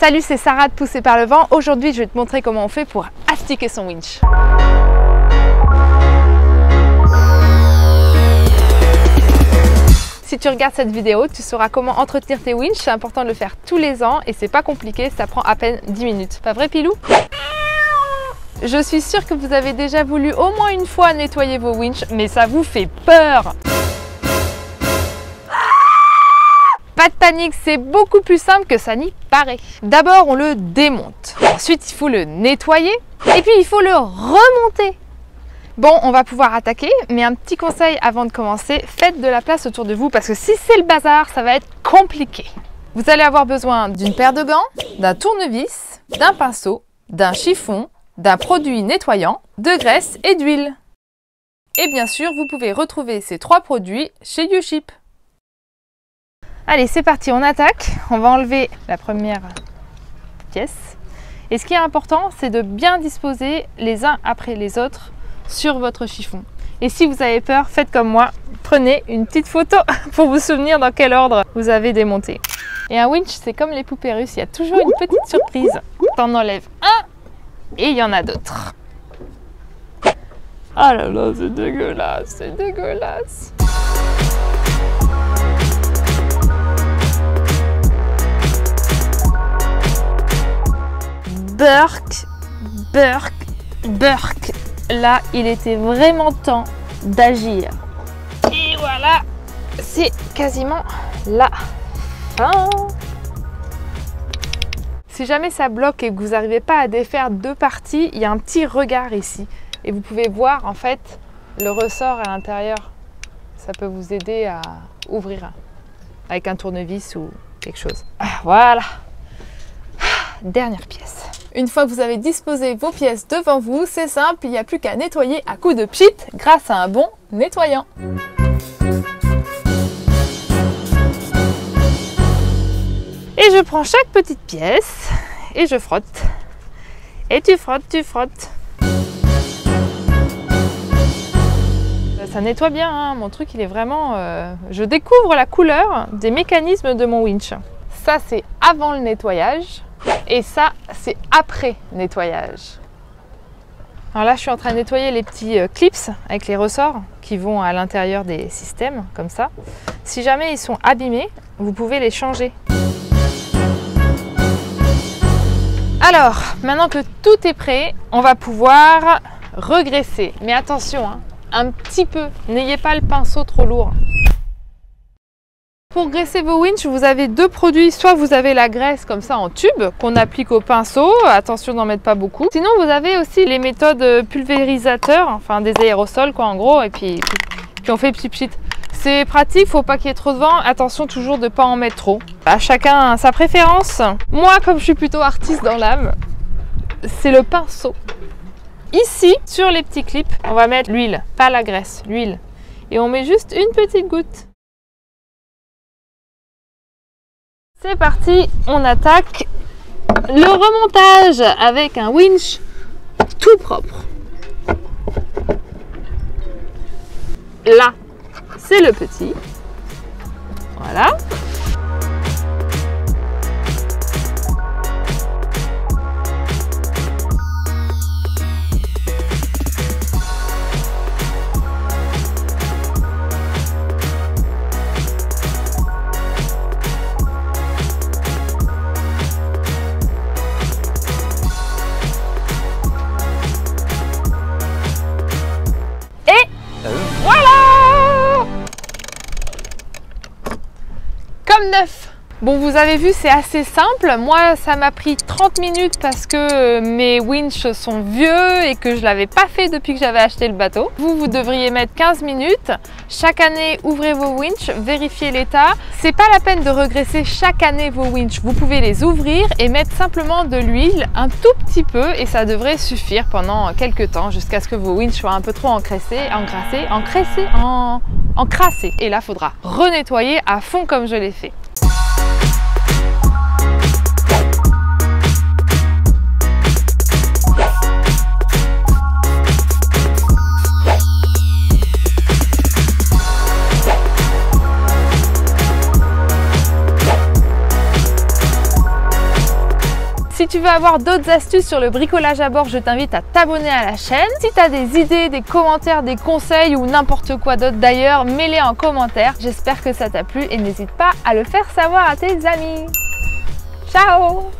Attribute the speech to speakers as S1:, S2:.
S1: Salut, c'est Sarah de Poussée par le vent. Aujourd'hui, je vais te montrer comment on fait pour astiquer son winch. Si tu regardes cette vidéo, tu sauras comment entretenir tes winches. C'est important de le faire tous les ans et c'est pas compliqué, ça prend à peine 10 minutes. Pas vrai, Pilou? Je suis sûre que vous avez déjà voulu au moins une fois nettoyer vos winches, mais ça vous fait peur. Pas de panique, c'est beaucoup plus simple que ça n'y paraît. D'abord, on le démonte. Ensuite, il faut le nettoyer et puis il faut le remonter. Bon, on va pouvoir attaquer, mais un petit conseil avant de commencer, faites de la place autour de vous parce que si c'est le bazar, ça va être compliqué. Vous allez avoir besoin d'une paire de gants, d'un tournevis, d'un pinceau, d'un chiffon, d'un produit nettoyant, de graisse et d'huile. Et bien sûr, vous pouvez retrouver ces trois produits chez YouShip. Allez, c'est parti, on attaque. On va enlever la première pièce. Et ce qui est important, c'est de bien disposer les uns après les autres sur votre chiffon. Et si vous avez peur, faites comme moi. Prenez une petite photo pour vous souvenir dans quel ordre vous avez démonté. Et un winch, c'est comme les poupées russes, il y a toujours une petite surprise. T'en enlèves un et il y en a d'autres. Ah là là, c'est dégueulasse, c'est dégueulasse. Burk, burk, burk. Là, il était vraiment temps d'agir. Et voilà, c'est quasiment la fin. Si jamais ça bloque et que vous n'arrivez pas à défaire deux parties, il y a un petit regard ici. Et vous pouvez voir en fait le ressort à l'intérieur. Ça peut vous aider à ouvrir avec un tournevis ou quelque chose. Voilà. Dernière pièce. Une fois que vous avez disposé vos pièces devant vous, c'est simple, il n'y a plus qu'à nettoyer à coups de pchit grâce à un bon nettoyant. Et je prends chaque petite pièce et je frotte. Et tu frottes, tu frottes. Ça nettoie bien, hein. Mon truc il est vraiment... Je découvre la couleur des mécanismes de mon winch. Ça c'est avant le nettoyage. Et ça, c'est après nettoyage. Alors là, je suis en train de nettoyer les petits clips avec les ressorts qui vont à l'intérieur des systèmes, comme ça. Si jamais ils sont abîmés, vous pouvez les changer. Alors, maintenant que tout est prêt, on va pouvoir regraisser. Mais attention, hein, un petit peu. N'ayez pas le pinceau trop lourd. Pour graisser vos winches, vous avez deux produits. Soit vous avez la graisse comme ça en tube qu'on applique au pinceau. Attention d'en mettre pas beaucoup. Sinon, vous avez aussi les méthodes pulvérisateurs, enfin des aérosols quoi en gros. Et puis on fait pchit. C'est pratique, faut pas qu'il y ait trop de vent. Attention toujours de pas en mettre trop. À chacun sa préférence. Moi, comme je suis plutôt artiste dans l'âme, c'est le pinceau. Ici, sur les petits clips, on va mettre l'huile, pas la graisse, l'huile. Et on met juste une petite goutte. C'est parti, on attaque le remontage avec un winch tout propre. Là, c'est le petit. Voilà. Comme neuf. Bon, vous avez vu, c'est assez simple. Moi, ça m'a pris 30 minutes parce que mes winches sont vieux et que je ne l'avais pas fait depuis que j'avais acheté le bateau. Vous devriez mettre 15 minutes. Chaque année, ouvrez vos winches, vérifiez l'état. C'est pas la peine de regraisser chaque année vos winches. Vous pouvez les ouvrir et mettre simplement de l'huile, un tout petit peu, et ça devrait suffire pendant quelques temps jusqu'à ce que vos winches soient un peu trop encrassés. Et là, il faudra renettoyer à fond comme je l'ai fait. Si tu veux avoir d'autres astuces sur le bricolage à bord, je t'invite à t'abonner à la chaîne. Si tu as des idées, des commentaires, des conseils ou n'importe quoi d'autre d'ailleurs, mets-les en commentaire. J'espère que ça t'a plu et n'hésite pas à le faire savoir à tes amis. Ciao!